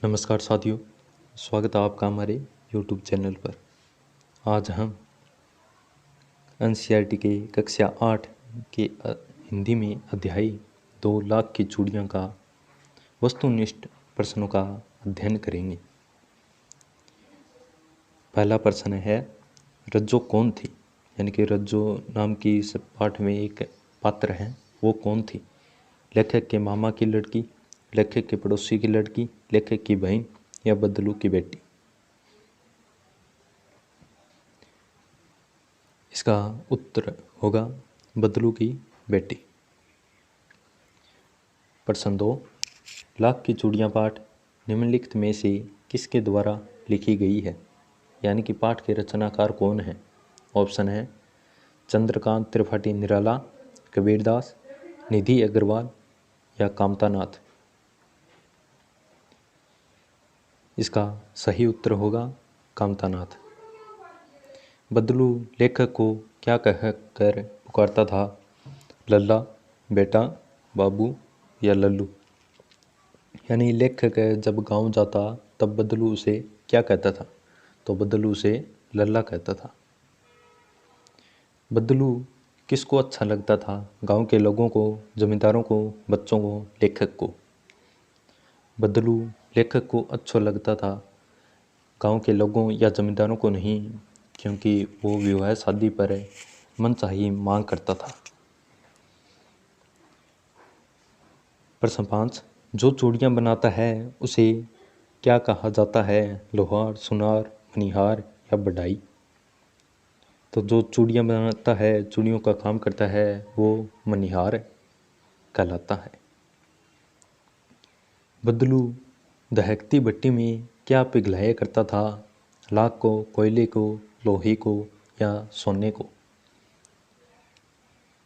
नमस्कार साथियों, स्वागत है आपका हमारे YouTube चैनल पर। आज हम NCERT के कक्षा 8 के हिंदी में अध्याय 2 लाख की चूड़ियाँ का वस्तुनिष्ठ प्रश्नों का अध्ययन करेंगे। पहला प्रश्न है, रज्जो कौन थी? यानी कि रज्जो नाम की इस पाठ में एक पात्र है, वो कौन थी? लेखक के मामा की लड़की, लेखक के पड़ोसी की लड़की, लेखक की बहन या बदलू की बेटी? इसका उत्तर होगा बदलू की बेटी। प्रश्न 2, लाख की चूड़ियाँ पाठ निम्नलिखित में से किसके द्वारा लिखी गई है? यानी कि पाठ के रचनाकार कौन है? ऑप्शन है चंद्रकांत त्रिपाठी निराला, कबीरदास, निधि अग्रवाल या कामतानाथ। इसका सही उत्तर होगा कामतानाथ। बदलू लेखक को क्या कहकर पुकारता था? लल्ला, बेटा, बाबू या लल्लू? यानी लेखक जब गांव जाता तब बदलू उसे क्या कहता था? तो बदलू उसे लल्ला कहता था। बदलू किसको अच्छा लगता था? गांव के लोगों को, जमींदारों को, बच्चों को, लेखक को? बदलू लेखक को अच्छा लगता था, गांव के लोगों या जमींदारों को नहीं, क्योंकि वो विवाह शादी पर मनचाही मांग करता था। प्रश्न 5, जो चूड़ियाँ बनाता है उसे क्या कहा जाता है? लोहार, सुनार, मनिहार या बढ़ाई? तो जो चूड़ियाँ बनाता है, चूड़ियों का काम करता है, वो मनिहार कहलाता है। बदलू दहकती भट्टी में क्या पिघलाया करता था? लाख को, कोयले को, लोहे को या सोने को?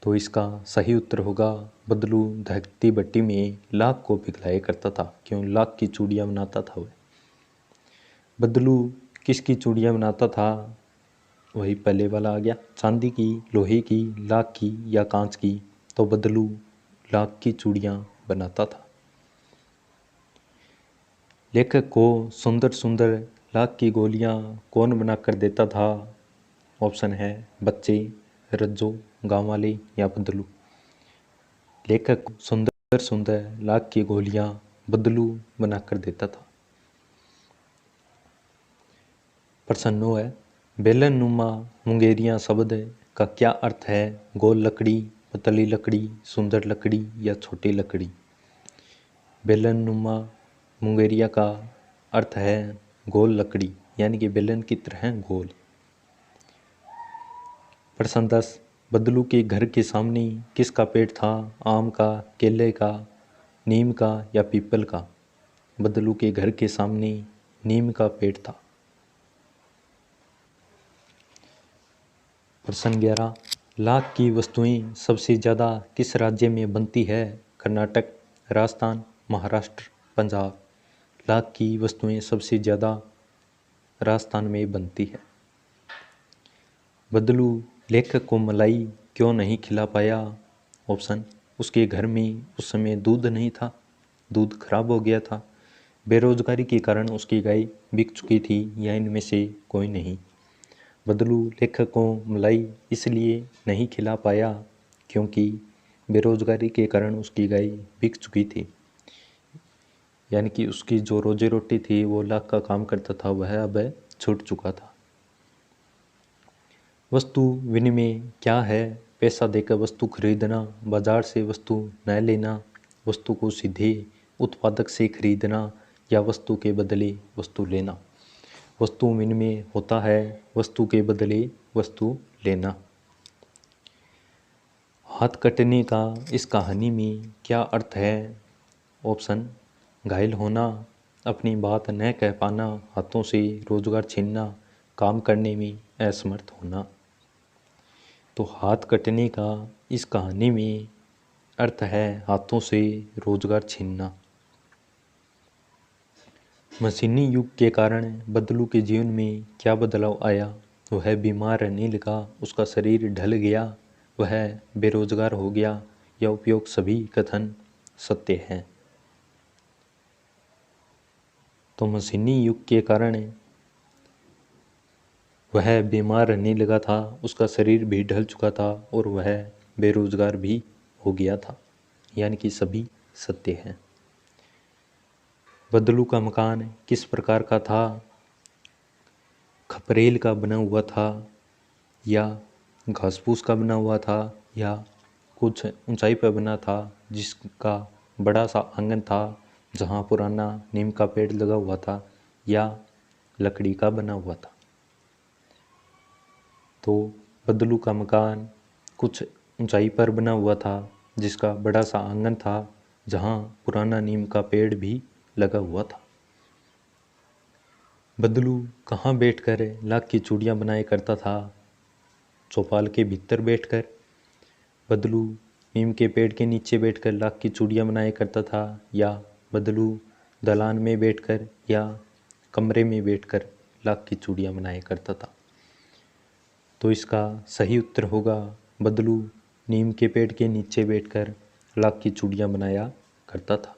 तो इसका सही उत्तर होगा बदलू दहकती भट्टी में लाख को पिघलाया करता था, क्यों? लाख की चूड़ियाँ बनाता था वह। बदलू किसकी चूड़ियाँ बनाता था? वही पहले वाला आ गया, चांदी की, लोहे की, लाख की या कांच की? तो बदलू लाख की चूड़ियाँ बनाता था। लेखक को सुंदर सुंदर लाख की गोलियाँ कौन बनाकर देता था? ऑप्शन है बच्चे, रज्जो, गाँव वाले या बदलू? लेखक को सुंदर सुंदर लाख की गोलियाँ बदलू बनाकर देता था। प्रश्न 9 है, बेलन नुमा मुंगेरियाँ शब्द का क्या अर्थ है? गोल लकड़ी, पतली लकड़ी, सुंदर लकड़ी या छोटी लकड़ी? बेलन नुमा मुंगेरिया का अर्थ है गोल लकड़ी, यानी कि बेलन की तरह गोल। प्रश्न 10, बदलू के घर के सामने किसका पेड़ था? आम का, केले का, नीम का या पीपल का? बदलू के घर के सामने नीम का पेड़ था। प्रश्न 11, लाख की वस्तुएं सबसे ज़्यादा किस राज्य में बनती है? कर्नाटक, राजस्थान, महाराष्ट्र, पंजाब? लाख की वस्तुएं सबसे ज़्यादा राजस्थान में बनती है। बदलू लेखक को मलाई क्यों नहीं खिला पाया? ऑप्शन, उसके घर में उस समय दूध नहीं था, दूध खराब हो गया था, बेरोजगारी के कारण उसकी गाय बिक चुकी थी, या इनमें से कोई नहीं? बदलू लेखक को मलाई इसलिए नहीं खिला पाया क्योंकि बेरोजगारी के कारण उसकी गाय बिक चुकी थी, यानी कि उसकी जो रोजी रोटी थी, वो लाख का काम करता था, वह अब छूट चुका था। वस्तु विनिमय क्या है? पैसा देकर वस्तु खरीदना, बाजार से वस्तु न लेना, वस्तु को सीधे उत्पादक से खरीदना या वस्तु के बदले वस्तु लेना? वस्तु विनिमय होता है वस्तु के बदले वस्तु लेना। हाथ कटने का इस कहानी में क्या अर्थ है? ऑप्शन, घायल होना, अपनी बात न कह पाना, हाथों से रोजगार छीनना, काम करने में असमर्थ होना। तो हाथ कटने का इस कहानी में अर्थ है हाथों से रोजगार छीनना। मशीनी युग के कारण बदलू के जीवन में क्या बदलाव आया? वह बीमार रहने लगा, उसका शरीर ढल गया, वह बेरोजगार हो गया, या उपयोग सभी कथन सत्य हैं। तो मशीनी युग के कारण वह बीमार रहने लगा था, उसका शरीर भी ढल चुका था और वह बेरोजगार भी हो गया था। यानी कि सभी सत्य हैं। बदलू का मकान किस प्रकार का था? खपरेल का बना हुआ था, या घास फूस का बना हुआ था, या कुछ ऊंचाई पर बना था जिसका बड़ा सा आंगन था जहाँ पुराना नीम का पेड़ लगा हुआ था, या लकड़ी का बना हुआ था? तो बदलू का मकान कुछ ऊंचाई पर बना हुआ था जिसका बड़ा सा आंगन था जहाँ पुराना नीम का पेड़ भी लगा हुआ था। बदलू कहाँ बैठकर लाख की चूड़ियाँ बनाया करता था? चौपाल के भीतर बैठकर। बदलू नीम के पेड़ के नीचे बैठकर लाख की चूड़ियाँ बनाया करता था, या बदलू दलान में बैठकर या कमरे में बैठकर लाख की चूड़ियाँ बनाया करता था? तो इसका सही उत्तर होगा बदलू नीम के पेड़ के नीचे बैठकर लाख की चूड़ियाँ बनाया करता था।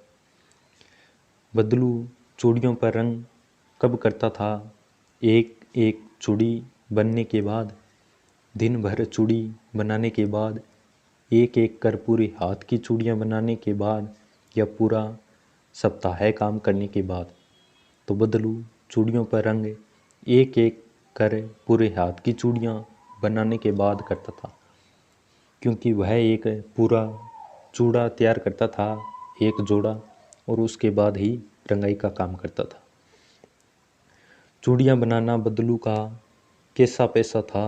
बदलू चूड़ियों पर रंग कब करता था? एक एक चूड़ी बनने के बाद, दिन भर चूड़ी बनाने के बाद, एक एक कर पूरे हाथ की चूड़ियाँ बनाने के बाद, या पूरा सप्ताह काम करने के बाद? तो बदलू चूड़ियों पर रंग एक एक कर पूरे हाथ की चूड़ियाँ बनाने के बाद करता था, क्योंकि वह एक पूरा चूड़ा तैयार करता था, एक जोड़ा, और उसके बाद ही रंगाई का काम करता था। चूड़ियाँ बनाना बदलू का कैसा पैसा था?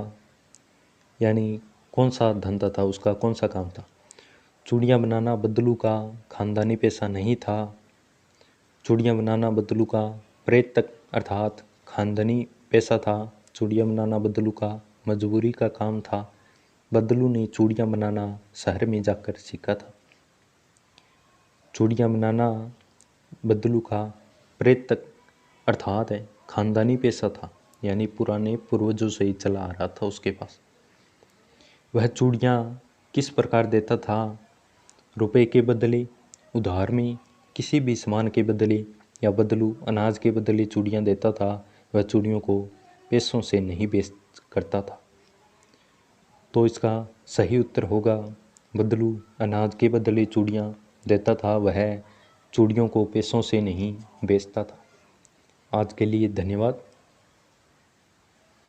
यानी कौन सा धंधा था उसका, कौन सा काम था? चूड़ियाँ बनाना बदलू का खानदानी पैसा नहीं था। चूड़ियाँ बनाना बदलू का प्रेतक अर्थात खानदानी पैसा था। चूड़ियाँ बनाना बदलू का मजबूरी का काम था। बदलू ने चूड़ियाँ बनाना शहर में जाकर सीखा था। चूड़ियाँ बनाना बदलू का प्रेतक अर्थात खानदानी पेशा था, यानी पुराने पूर्वजों से ही चला आ रहा था उसके पास। वह चूड़ियाँ किस प्रकार देता था? रुपए के बदले, उधार में, किसी भी सामान के बदले, या बदलू अनाज के बदले चूड़ियाँ देता था। वह चूड़ियों को पैसों से नहीं बेच करता था। तो इसका सही उत्तर होगा बदलू अनाज के बदले चूड़ियाँ देता था, वह चूड़ियों को पैसों से नहीं बेचता था। आज के लिए धन्यवाद।